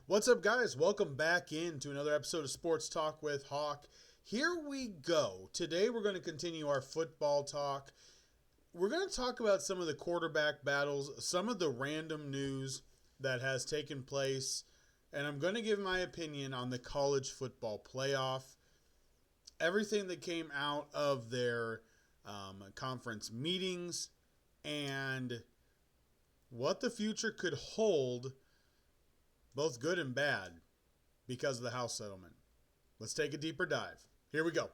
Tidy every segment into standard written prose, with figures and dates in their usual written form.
What's up, guys? Welcome back into another episode of Sports Talk with Hawk. Here we go. Today we're going to continue our football talk. We're going to talk about some of the quarterback battles, some of the random news that has taken place, and I'm going to give my opinion on the college football playoff, everything that came out of their conference meetings, and what the future could hold, both good and bad, because of the House settlement. Let's take a deeper dive. Here we go.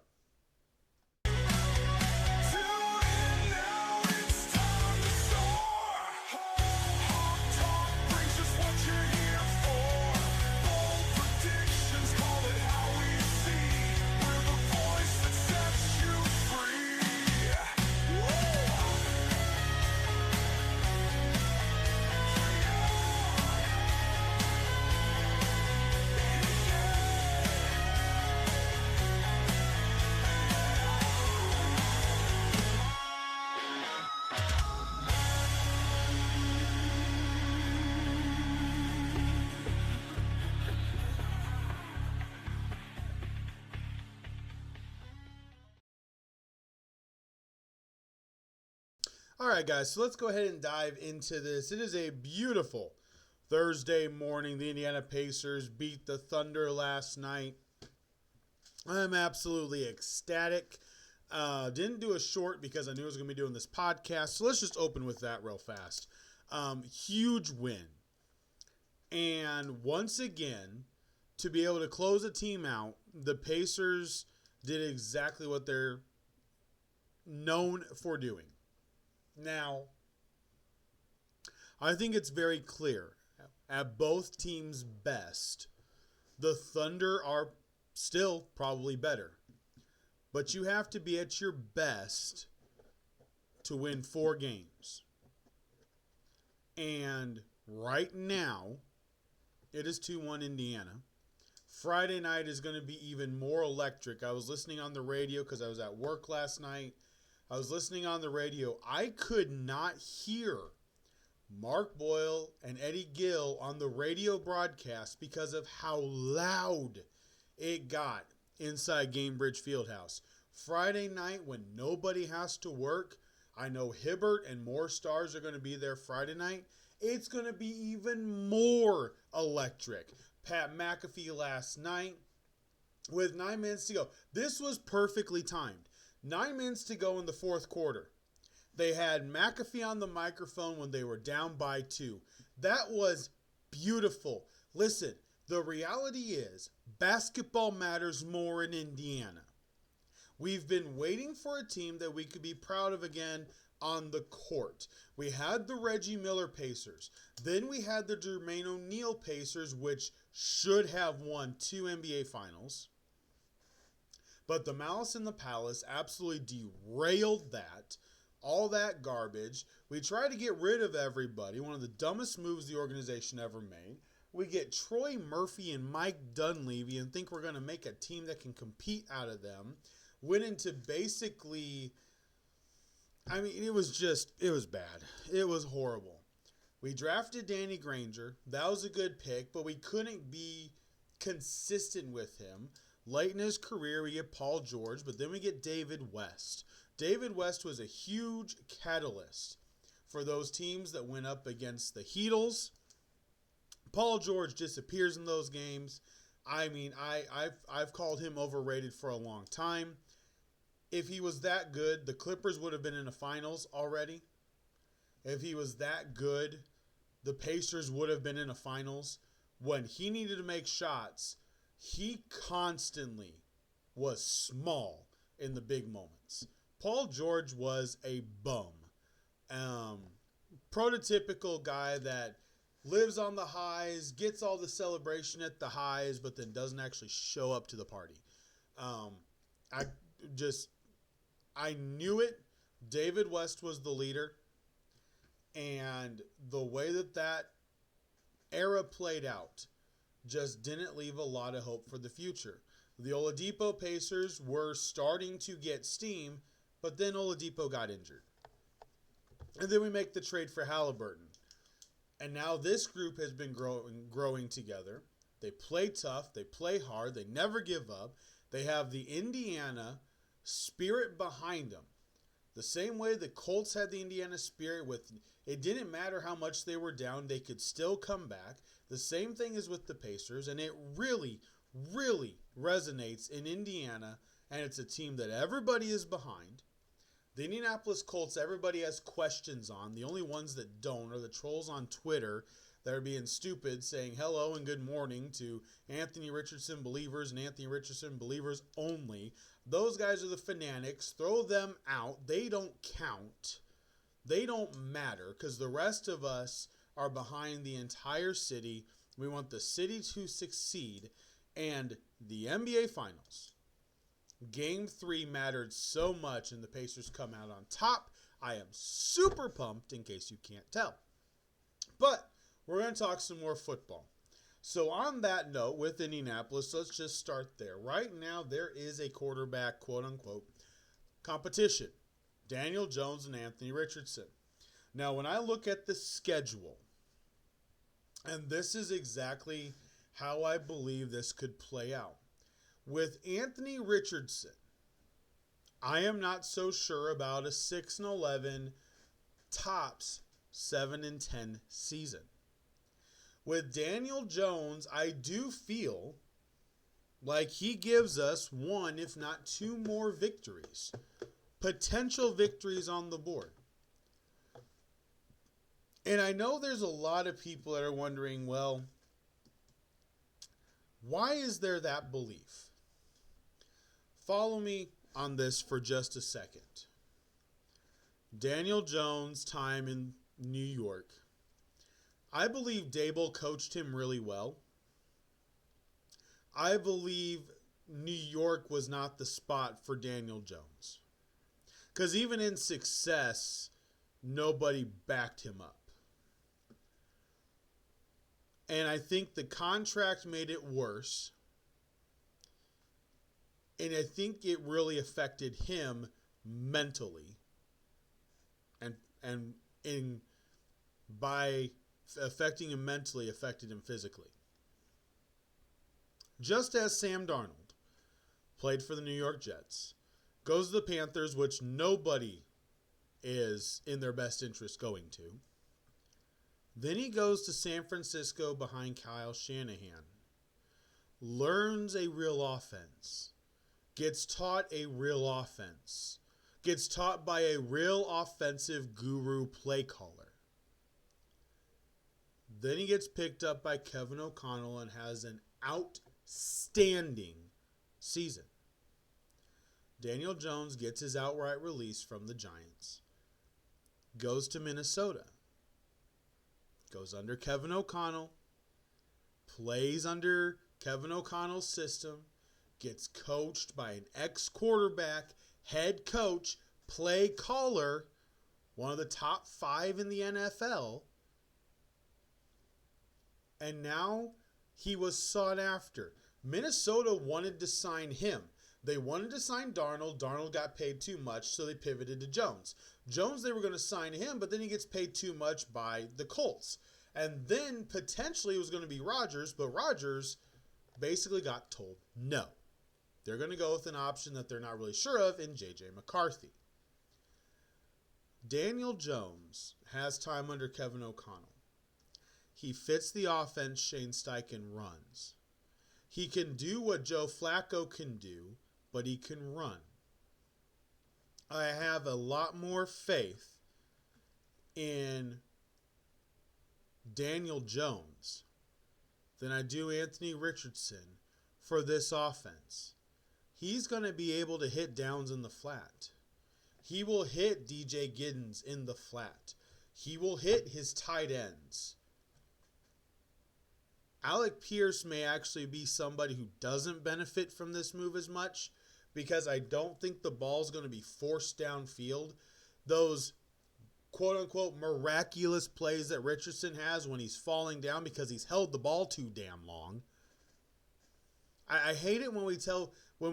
All right, guys, so let's go ahead and dive into this. It is a beautiful Thursday morning. The Indiana Pacers beat the Thunder last night. I'm absolutely ecstatic. Didn't do a short because I knew I was going to be doing this podcast, so let's just open with that real fast. Huge win. And once again, to be able to close a team out, the Pacers did exactly what they're known for doing. Now, I think it's very clear, at both teams' best, the Thunder are still probably better. But you have to be at your best to win 4 games. And right now, it is 2-1 Indiana. Friday night is going to be even more electric. I was listening on the radio because I was at work last night. I was listening on the radio. I could not hear Mark Boyle and Eddie Gill on the radio broadcast because of how loud it got inside Gainbridge Fieldhouse. Friday night when nobody has to work, I know Hibbert and more stars are going to be there Friday night. It's going to be even more electric. Pat McAfee last night with 9 minutes to go. This was perfectly timed. 9 minutes to go in the fourth quarter. They had McAfee on the microphone when they were down by 2. That was beautiful. Listen, the reality is basketball matters more in Indiana. We've been waiting for a team that we could be proud of again on the court. We had the Reggie Miller Pacers. Then we had the Jermaine O'Neal Pacers, which should have won 2 NBA Finals. But the Malice in the Palace absolutely derailed that. All that garbage. We tried to get rid of everybody. One of the dumbest moves the organization ever made. We get Troy Murphy and Mike Dunleavy and think we're going to make a team that can compete out of them. Went into basically, it was bad. It was horrible. We drafted Danny Granger. That was a good pick, but we couldn't be consistent with him. Late in his career, we get Paul George, but then we get David West. David West was a huge catalyst for those teams that went up against the Heatles. Paul George disappears in those games. I've called him overrated for a long time. If he was that good, the Clippers would have been in the finals already. If he was that good, the Pacers would have been in the finals. When he needed to make shots, he constantly was small in the big moments. Paul George was a bum. Prototypical guy that lives on the highs, gets all the celebration at the highs, but then doesn't actually show up to the party. I knew it. David West was the leader. And the way that era played out just didn't leave a lot of hope for the future. The Oladipo Pacers were starting to get steam, but then Oladipo got injured. And then we make the trade for Halliburton. And now this group has been growing together. They play tough. They play hard. They never give up. They have the Indiana spirit behind them. The same way the Colts had the Indiana spirit with it didn't matter how much they were down, they could still come back. The same thing is with the Pacers, and it really, really resonates in Indiana, and it's a team that everybody is behind. The Indianapolis Colts, everybody has questions on. The only ones that don't are the trolls on Twitter that are being stupid, saying hello and good morning to Anthony Richardson believers and Anthony Richardson believers only. Those guys are the fanatics. Throw them out. They don't count. They don't matter because the rest of us are behind the entire city. We want the city to succeed. And the NBA Finals, Game 3 mattered so much, and the Pacers come out on top. I am super pumped, in case you can't tell. But we're going to talk some more football. So on that note, with Indianapolis, let's just start there. Right now, there is a quarterback, quote-unquote, competition. Daniel Jones and Anthony Richardson. Now, when I look at the schedule, and this is exactly how I believe this could play out. With Anthony Richardson, I am not so sure about a 6-11 tops 7-10 season. With Daniel Jones, I do feel like he gives us one, if not two more victories. Potential victories on the board. And I know there's a lot of people that are wondering, well, why is there that belief? Follow me on this for just a second. Daniel Jones' time in New York. I believe Dable coached him really well. I believe New York was not the spot for Daniel Jones. Because even in success, nobody backed him up. And I think the contract made it worse. And I think it really affected him mentally. And by affecting him mentally, affected him physically. Just as Sam Darnold played for the New York Jets, goes to the Panthers, which nobody is in their best interest going to. Then he goes to San Francisco behind Kyle Shanahan. Learns a real offense. Gets taught a real offense. Gets taught by a real offensive guru play caller. Then he gets picked up by Kevin O'Connell and has an outstanding season. Daniel Jones gets his outright release from the Giants. Goes to Minnesota. Goes under Kevin O'Connell. Plays under Kevin O'Connell's system. Gets coached by an ex-quarterback, head coach, play caller, one of the top 5 in the NFL. And now he was sought after. Minnesota wanted to sign him. They wanted to sign Darnold. Darnold got paid too much, so they pivoted to Jones. Jones, they were going to sign him, but then he gets paid too much by the Colts. And then potentially it was going to be Rodgers, but Rodgers basically got told no. They're going to go with an option that they're not really sure of in J.J. McCarthy. Daniel Jones has time under Kevin O'Connell. He fits the offense Shane Steichen runs. He can do what Joe Flacco can do, but he can run. I have a lot more faith in Daniel Jones than I do Anthony Richardson for this offense. He's going to be able to hit downs in the flat. He will hit DJ Giddens in the flat. He will hit his tight ends. Alec Pierce may actually be somebody who doesn't benefit from this move as much because I don't think the ball's going to be forced downfield. Those quote-unquote miraculous plays that Richardson has when he's falling down because he's held the ball too damn long. I hate it when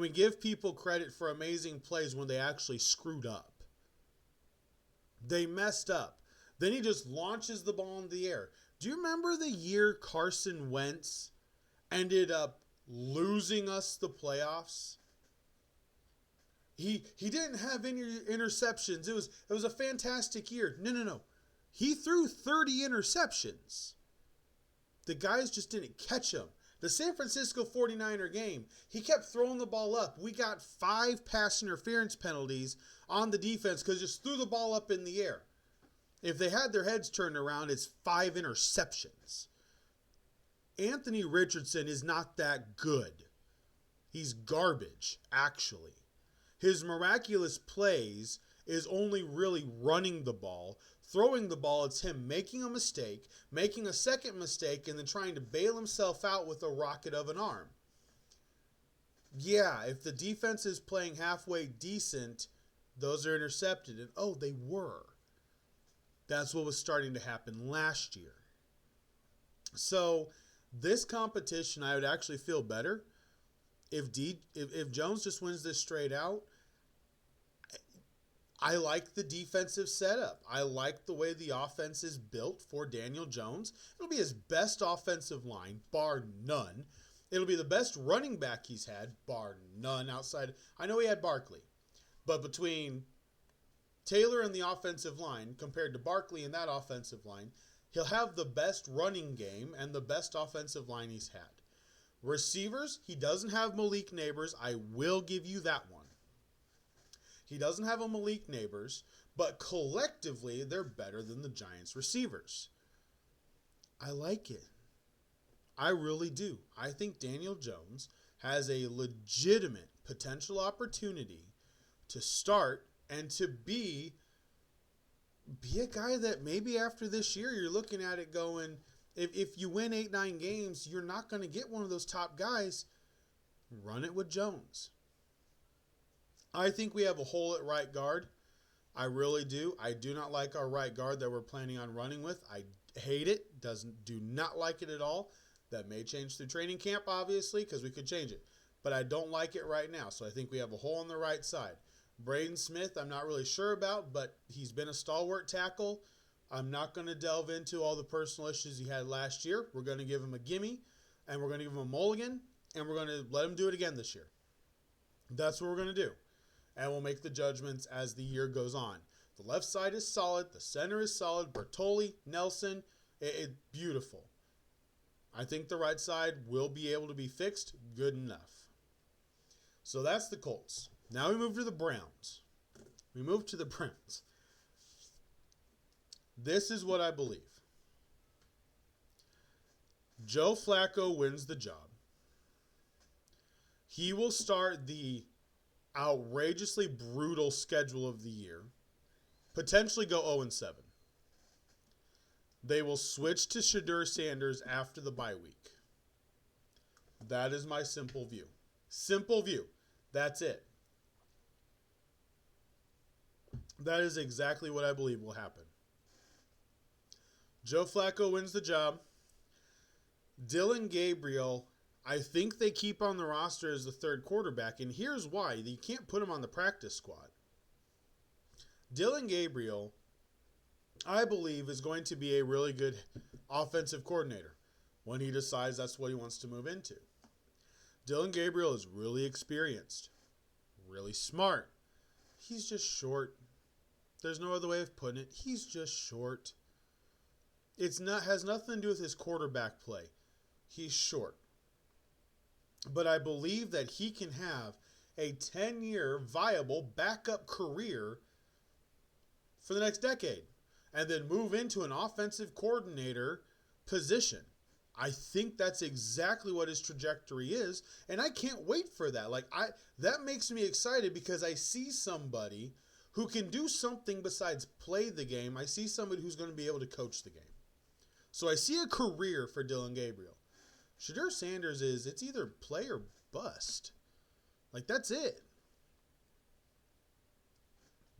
we give people credit for amazing plays when they actually screwed up. They messed up. Then he just launches the ball in the air. Do you remember the year Carson Wentz ended up losing us the playoffs. He didn't have any interceptions. It was a fantastic year. No. He threw 30 interceptions. The guys just didn't catch them. The San Francisco 49er game, he kept throwing the ball up. We got 5 pass interference penalties on the defense because just threw the ball up in the air. If they had their heads turned around, it's 5 interceptions. Anthony Richardson is not that good. He's garbage, actually. His miraculous plays is only really running the ball. Throwing the ball, it's him making a mistake, making a second mistake, and then trying to bail himself out with a rocket of an arm. Yeah, if the defense is playing halfway decent, those are intercepted. And they were. That's what was starting to happen last year. So, this competition, I would actually feel better if Jones just wins this straight out. I like the defensive setup. I like the way the offense is built for Daniel Jones. It'll be his best offensive line, bar none. It'll be the best running back he's had, bar none outside. I know he had Barkley, but between Taylor and the offensive line compared to Barkley and that offensive line, he'll have the best running game and the best offensive line he's had. Receivers, he doesn't have Malik Neighbors. I will give you that one. He doesn't have a Malik Neighbors, but collectively, they're better than the Giants' receivers. I like it. I really do. I think Daniel Jones has a legitimate potential opportunity to start and to be a guy that maybe after this year, you're looking at it going, if you win 8-9 games, you're not going to get one of those top guys. Run it with Jones. I think we have a hole at right guard. I really do. I do not like our right guard that we're planning on running with. I hate it. Do not like it at all. That may change through training camp, obviously, because we could change it. But I don't like it right now. So I think we have a hole on the right side. Braden Smith, I'm not really sure about, but he's been a stalwart tackle. I'm not going to delve into all the personal issues he had last year. We're going to give him a gimme, and we're going to give him a mulligan, and we're going to let him do it again this year. That's what we're going to do. And we'll make the judgments as the year goes on. The left side is solid. The center is solid. Bertoli, Nelson, beautiful. I think the right side will be able to be fixed good enough. So that's the Colts. Now we move to the Browns. This is what I believe. Joe Flacco wins the job. He will start the outrageously brutal schedule of the year. Potentially go 0-7. They will switch to Shedeur Sanders after the bye week. That is my simple view. Simple view. That's it. That is exactly what I believe will happen. Joe Flacco wins the job. Dillon Gabriel, I think they keep on the roster as the third quarterback, and here's why. You can't put him on the practice squad. Dillon Gabriel, I believe, is going to be a really good offensive coordinator when he decides that's what he wants to move into. Dillon Gabriel is really experienced, really smart. He's just short. There's no other way of putting it. He's just short. Has nothing to do with his quarterback play. He's short. But I believe that he can have a 10-year viable backup career for the next decade and then move into an offensive coordinator position. I think that's exactly what his trajectory is, and I can't wait for that. That makes me excited because I see somebody who can do something besides play the game. I see somebody who's going to be able to coach the game. So I see a career for Dillon Gabriel. Shedeur Sanders it's either play or bust. That's it.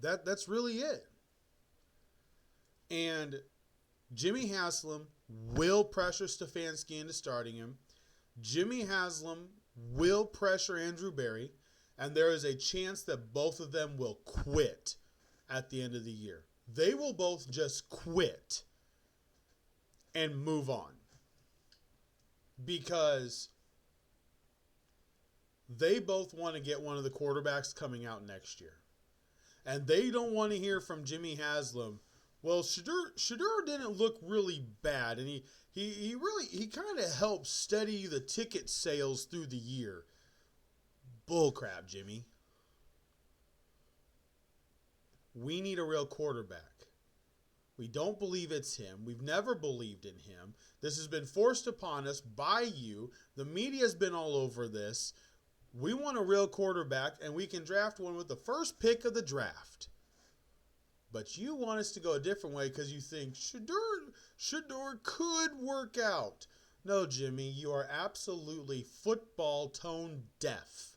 That's really it. And Jimmy Haslam will pressure Stefanski into starting him. Jimmy Haslam will pressure Andrew Berry. And there is a chance that both of them will quit at the end of the year. They will both just quit and move on. Because They both want to get one of the quarterbacks coming out next year. And they don't want to hear from Jimmy Haslam, well, Shedeur didn't look really bad, and he kind of helped steady the ticket sales through the year. Bullcrap, Jimmy. We need a real quarterback. We don't believe it's him. We've never believed in him. This has been forced upon us by you. The media's been all over this. We want a real quarterback, and we can draft one with the first pick of the draft. But you want us to go a different way because you think Shedeur could work out. No, Jimmy, you are absolutely football tone deaf.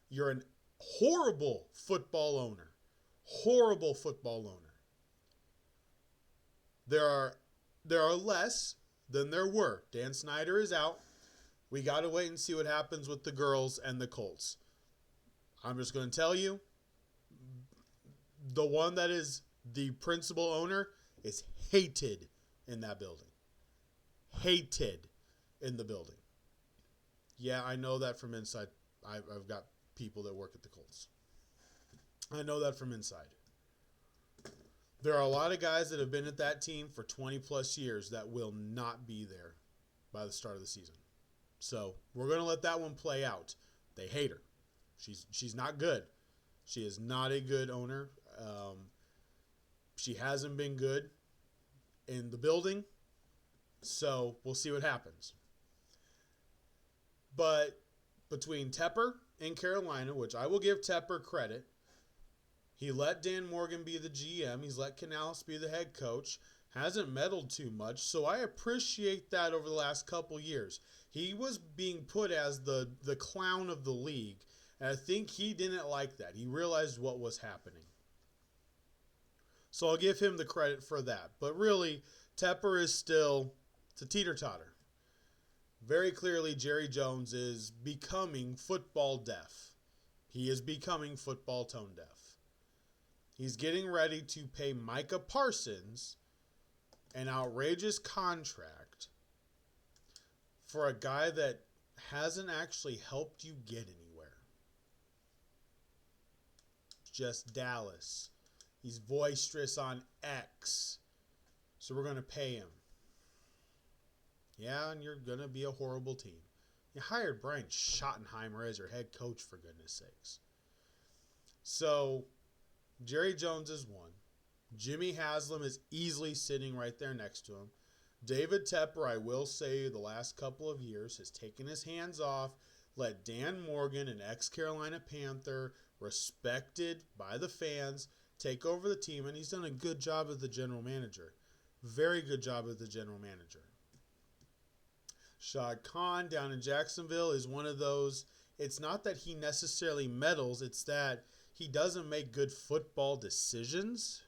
You're a horrible football owner. Horrible football owner. There are less than there were. Dan Snyder is out. We got to wait and see what happens with the girls and the Colts. I'm just going to tell you, the one that is the principal owner is hated in that building. Hated in the building. Yeah, I know that from inside. I've got people that work at the Colts. I know that from inside. There are a lot of guys that have been at that team for 20 plus years that will not be there by the start of the season. So we're going to let that one play out. They hate her. She's not good. She is not a good owner. She hasn't been good in the building. So we'll see what happens. But between Tepper and Carolina, which I will give Tepper credit, he let Dan Morgan be the GM. He's let Canales be the head coach. Hasn't meddled too much. So I appreciate that over the last couple years. He was being put as the clown of the league. And I think he didn't like that. He realized what was happening. So I'll give him the credit for that. But really, Tepper is still a teeter-totter. Very clearly, Jerry Jones is becoming football deaf. He is becoming football tone deaf. He's getting ready to pay Micah Parsons an outrageous contract for a guy that hasn't actually helped you get anywhere. Just Dallas. He's boisterous on X. So we're going to pay him. Yeah, and you're going to be a horrible team. You hired Brian Schottenheimer as your head coach, for goodness sakes. So Jerry Jones is one. Jimmy Haslam is easily sitting right there next to him. David Tepper, I will say, the last couple of years has taken his hands off, let Dan Morgan, an ex-Carolina Panther, respected by the fans, take over the team, and he's done a good job as the general manager. Very good job as the general manager. Shad Khan down in Jacksonville is one of those, it's not that he necessarily meddles, it's that he doesn't make good football decisions.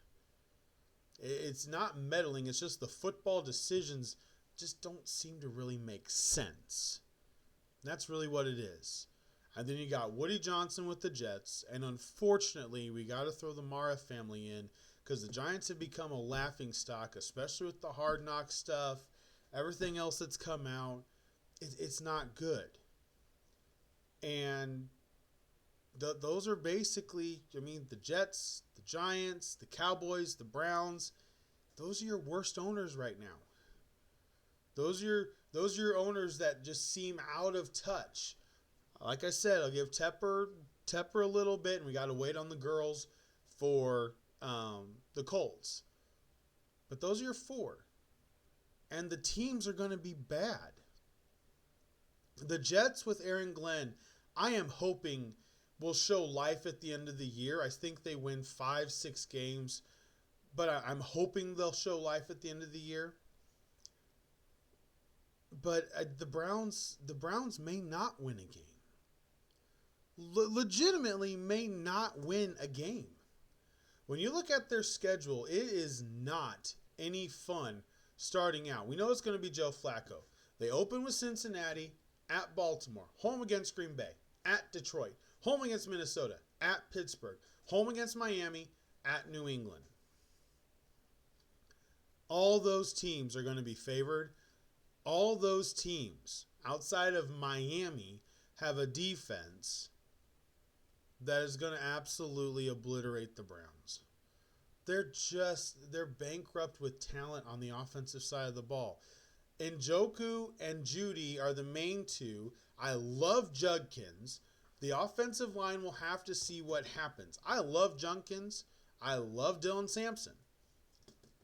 It's not meddling, it's just the football decisions just don't seem to really make sense. That's really what it is. And then you got Woody Johnson with the Jets, and unfortunately, we got to throw the Mara family in because the Giants have become a laughingstock, especially with the Hard Knock stuff, everything else that's come out. It's not good. And those are basically, the Jets, the Giants, the Cowboys, the Browns, those are your worst owners right now. Those are your owners that just seem out of touch. Like I said, I'll give Tepper a little bit, and we got to wait on the girls for the Colts. But those are your four. And the teams are going to be bad. The Jets with Aaron Glenn, I am hoping will show life at the end of the year. I think they win 5-6 games, but I'm hoping they'll show life at the end of the year. But the Browns may not win a game. Legitimately may not win a game. When you look at their schedule, it is not any fun starting out. We know it's going to be Joe Flacco. They open with Cincinnati, at Baltimore, home against Green Bay, at Detroit, home against Minnesota, at Pittsburgh, home against Miami, at New England. All those teams are going to be favored. All those teams outside of Miami have a defense that is going to absolutely obliterate the Browns. They're bankrupt with talent on the offensive side of the ball. Njoku and Judy are the main two. I love Judkins. The offensive line will have to see what happens. I love Judkins. I love Dylan Sampson.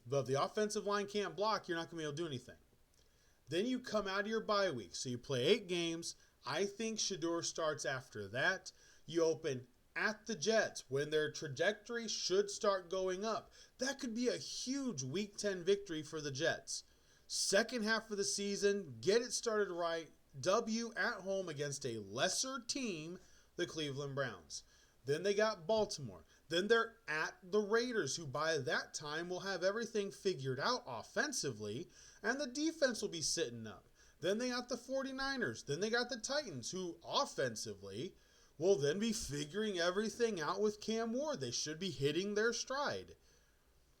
But if the offensive line can't block, you're not going to be able to do anything. Then you come out of your bye week. So you play 8 games. I think Shedeur starts after that. You open at the Jets when their trajectory should start going up. That could be a huge Week 10 victory for the Jets. Second half of the season, get it started right. W at home against a lesser team, the Cleveland Browns. Then they got Baltimore. Then they're at the Raiders, who by that time will have everything figured out offensively, and the defense will be sitting up. Then they got the 49ers. Then they got the Titans, who offensively will then be figuring everything out with Cam Ward. They should be hitting their stride.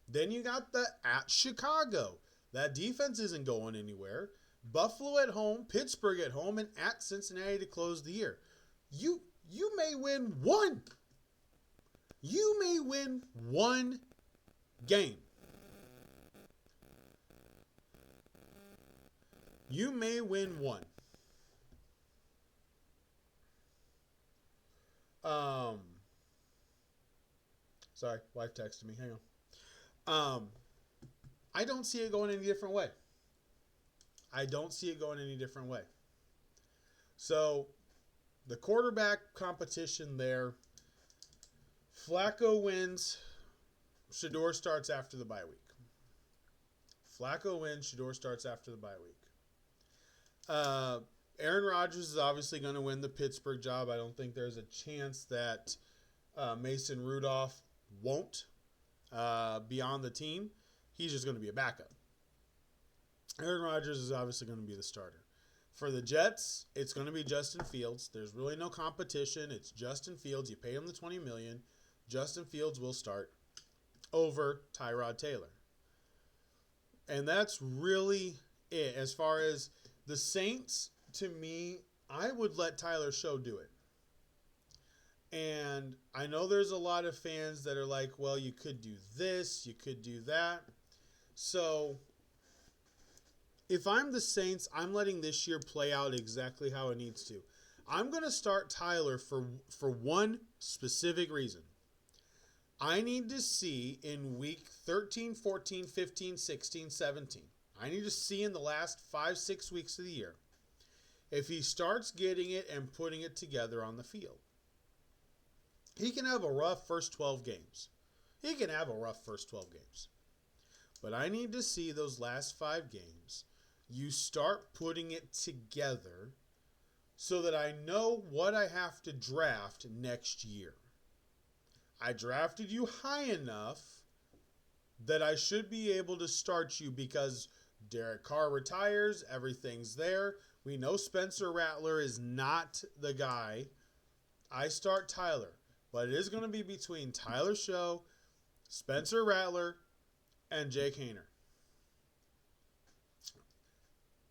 Then you got the at Chicago. That defense isn't going anywhere. Buffalo at home, Pittsburgh at home, and at Cincinnati to close the year. You may win one. You may win one game. You may win one. Sorry, wife texted me. Hang on. I don't see it going any different way. So, the quarterback competition there. Flacco wins. Shedeur starts after the bye week. Aaron Rodgers is obviously going to win the Pittsburgh job. I don't think there's a chance that Mason Rudolph won't be on the team. He's just going to be a backup. Aaron Rodgers is obviously going to be the starter. For the Jets, it's going to be Justin Fields. There's really no competition. It's Justin Fields. You pay him the $20 million. Justin Fields will start over Tyrod Taylor. And that's really it. As far as the Saints, to me, I would let Tyler Show do it. And I know there's a lot of fans that are like, well, you could do this, you could do that. So, if I'm the Saints, I'm letting this year play out exactly how it needs to. I'm going to start Tyler for one specific reason. I need to see in week 13, 14, 15, 16, 17. I need to see in the last 5-6 weeks of the year if he starts getting it and putting it together on the field. He can have a rough first 12 games. But I need to see those last 5 games. You start putting it together so that I know what I have to draft next year. I drafted you high enough that I should be able to start you because Derek Carr retires, everything's there. We know Spencer Rattler is not the guy. I start Tyler, but it is going to be between Tyler Show, Spencer Rattler, and Jake Haener.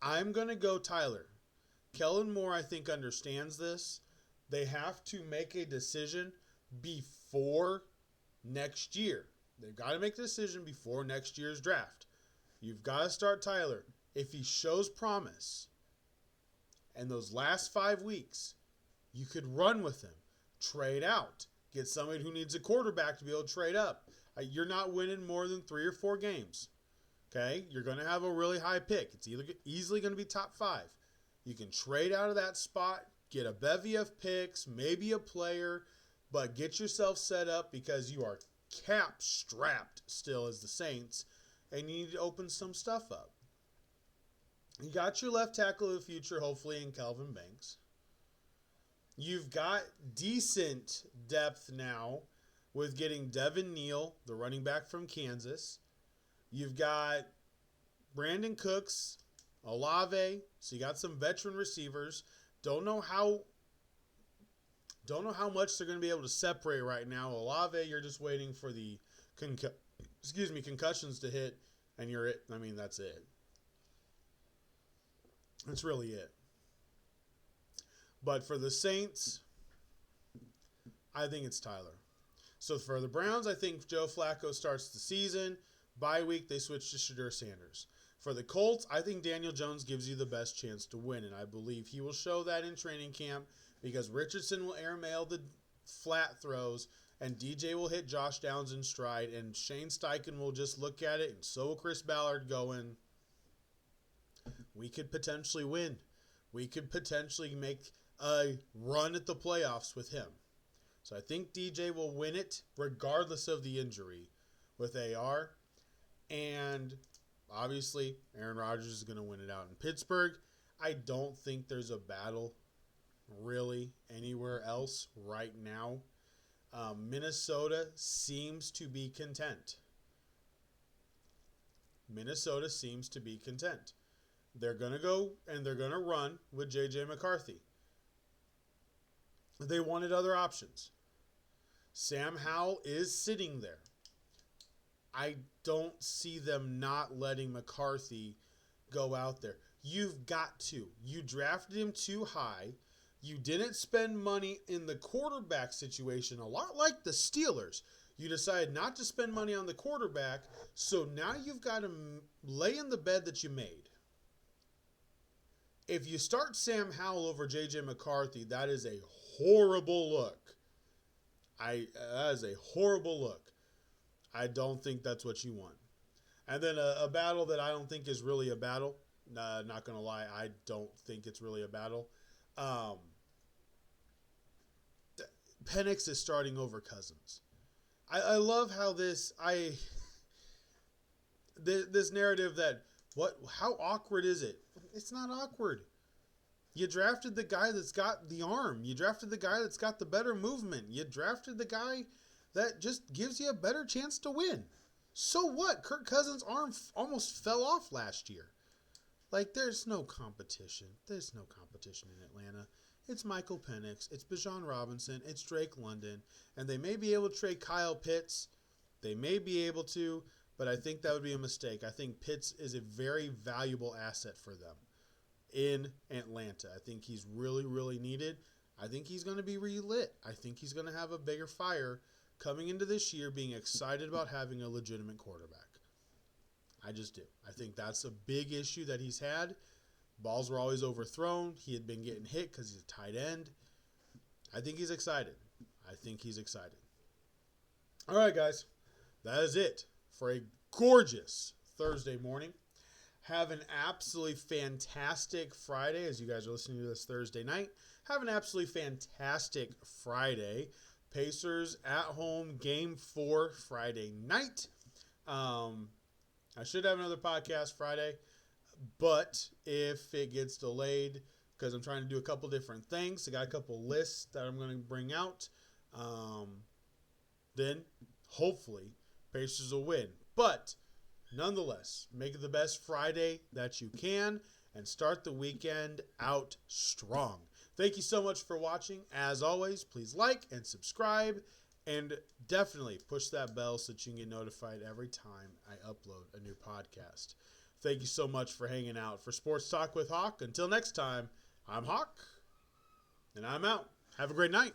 I'm going to go Tyler. Kellen Moore, I think, understands this. They have to make a decision before next year. They've got to make a decision before next year's draft. You've got to start Tyler. If he shows promise, and those last 5 weeks, you could run with him. Trade out. Get somebody who needs a quarterback to be able to trade up. You're not winning more than 3 or 4 games. Okay? You're going to have a really high pick. It's easily going to be top 5. You can trade out of that spot, get a bevy of picks, maybe a player, but get yourself set up because you are cap strapped still as the Saints, and you need to open some stuff up. You got your left tackle of the future, hopefully, in Calvin Banks. You've got decent depth now with getting Devin Neal, the running back from Kansas. You've got Brandon Cooks, Olave, so you got some veteran receivers. Don't know how much they're going to be able to separate right now. Olave, you're just waiting for the concussions to hit, and you're it. I mean, that's it. That's really it. But for the Saints, I think it's Tyler. So for the Browns, I think Joe Flacco starts the season. Bye week, they switch to Shadur Sanders. For the Colts, I think Daniel Jones gives you the best chance to win, and I believe he will show that in training camp because Richardson will airmail the flat throws, and DJ will hit Josh Downs in stride, and Shane Steichen will just look at it, and so will Chris Ballard going, we could potentially win. We could potentially make a run at the playoffs with him. So I think DJ will win it regardless of the injury with AR. And obviously, Aaron Rodgers is going to win it out in Pittsburgh. I don't think there's a battle really anywhere else right now. Minnesota seems to be content. Minnesota seems to be content. They're going to go and they're going to run with J.J. McCarthy. They wanted other options. Sam Howell is sitting there. I don't see them not letting McCarthy go out there. You've got to. You drafted him too high. You didn't spend money in the quarterback situation, a lot like the Steelers. You decided not to spend money on the quarterback, so now you've got to lay in the bed that you made. If you start Sam Howell over J.J. McCarthy, that is a horrible look. That is a horrible look. I don't think that's what you want. And then a battle that I don't think is really a battle. Not going to lie, I don't think it's really a battle. Penix is starting over Cousins. I love how this narrative that how awkward is it? It's not awkward. You drafted the guy that's got the arm. You drafted the guy that's got the better movement. You drafted the guy that just gives you a better chance to win. So what? Kirk Cousins' arm almost fell off last year. Like, there's no competition. There's no competition in Atlanta. It's Michael Penix. It's Bijan Robinson. It's Drake London. And they may be able to trade Kyle Pitts. They may be able to, but I think that would be a mistake. I think Pitts is a very valuable asset for them in Atlanta. I think he's really, really needed. I think he's going to be relit. I think he's going to have a bigger fire coming into this year, being excited about having a legitimate quarterback. I just do. I think that's a big issue that he's had. Balls were always overthrown. He had been getting hit because he's a tight end. I think he's excited. All right, guys. That is it for a gorgeous Thursday morning. Have an absolutely fantastic Friday as you guys are listening to this Thursday night. Have an absolutely fantastic Friday. Pacers at home, Game 4 Friday night. I should have another podcast Friday, but if it gets delayed, because I'm trying to do a couple different things, I got a couple lists that I'm going to bring out, then hopefully Pacers will win. But nonetheless, make it the best Friday that you can and start the weekend out strong. Thank you so much for watching. As always, please like and subscribe and definitely push that bell so that you can get notified every time I upload a new podcast. Thank you so much for hanging out for Sports Talk with Hawk. Until next time, I'm Hawk, and I'm out. Have a great night.